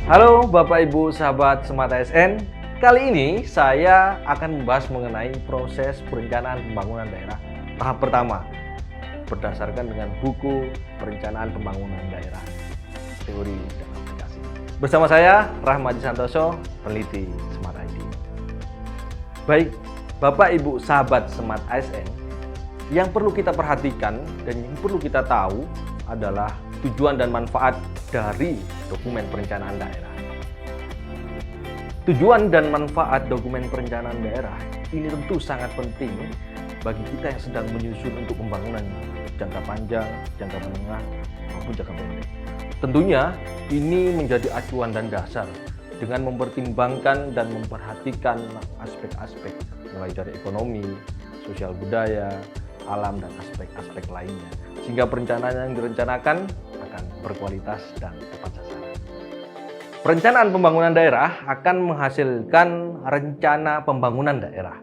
Halo Bapak Ibu sahabat Smart ASN. Kali ini saya akan membahas mengenai proses perencanaan pembangunan daerah tahap pertama berdasarkan dengan buku Perencanaan Pembangunan Daerah, Teori dan Aplikasi. Bersama saya Rahmadi Santoso, peneliti Smart ID. Baik, Bapak Ibu sahabat Smart ASN, yang perlu kita perhatikan dan yang perlu kita tahu adalah tujuan dan manfaat dari dokumen perencanaan daerah. Tujuan dan manfaat dokumen perencanaan daerah ini tentu sangat penting bagi kita yang sedang menyusun untuk pembangunan jangka panjang, jangka menengah, maupun jangka pendek. Tentunya ini menjadi acuan dan dasar dengan mempertimbangkan dan memperhatikan aspek-aspek mulai dari ekonomi, sosial budaya, alam, dan aspek-aspek lainnya, sehingga perencanaan yang direncanakan akan berkualitas dan tepat sasaran. Perencanaan pembangunan daerah akan menghasilkan rencana pembangunan daerah,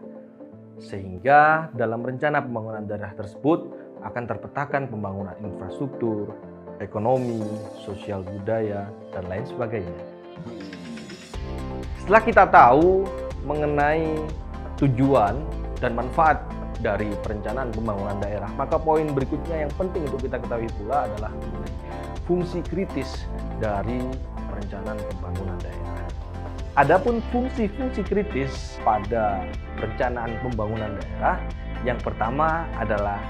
sehingga dalam rencana pembangunan daerah tersebut akan terpetakan pembangunan infrastruktur, ekonomi, sosial budaya, dan lain sebagainya. Setelah kita tahu mengenai tujuan dan manfaat dari perencanaan pembangunan daerah, maka poin berikutnya yang penting untuk kita ketahui pula adalah fungsi kritis dari perencanaan pembangunan daerah. Adapun fungsi-fungsi kritis pada perencanaan pembangunan daerah, yang pertama adalah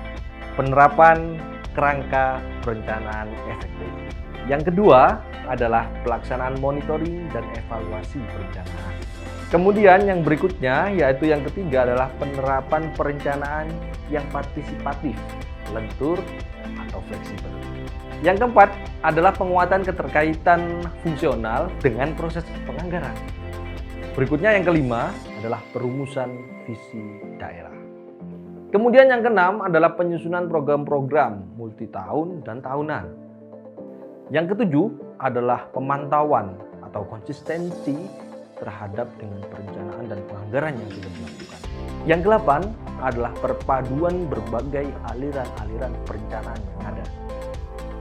penerapan kerangka perencanaan efektif. Yang kedua adalah pelaksanaan monitoring dan evaluasi perencanaan. Kemudian yang berikutnya, yaitu yang ketiga, adalah penerapan perencanaan yang partisipatif, lentur, atau fleksibel. Yang keempat adalah penguatan keterkaitan fungsional dengan proses penganggaran. Berikutnya yang kelima adalah perumusan visi daerah. Kemudian yang keenam adalah penyusunan program-program multitahun dan tahunan. Yang ketujuh adalah pemantauan atau konsistensi terhadap dengan perencanaan dan penganggaran yang sudah dilakukan. Yang kedelapan adalah perpaduan berbagai aliran-aliran perencanaan yang ada.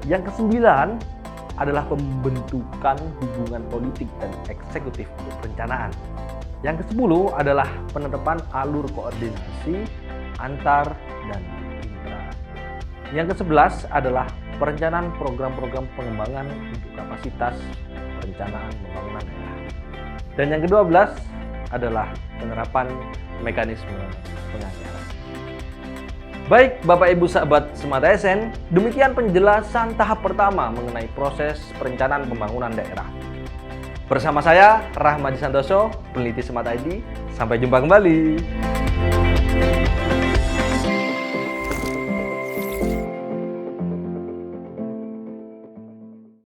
Yang kesembilan adalah pembentukan hubungan politik dan eksekutif untuk perencanaan. Yang kesepuluh adalah penetapan alur koordinasi antar dan intra. Yang kesebelas adalah perencanaan program-program pengembangan untuk kapasitas perencanaan pembangunan daerah. Dan yang ke-12 adalah penerapan mekanisme penganggaran. Baik Bapak Ibu sahabat Smart ASN, demikian penjelasan tahap pertama mengenai proses perencanaan pembangunan daerah. Bersama saya Rahmadi Santoso, peneliti Smart ID. Sampai jumpa kembali.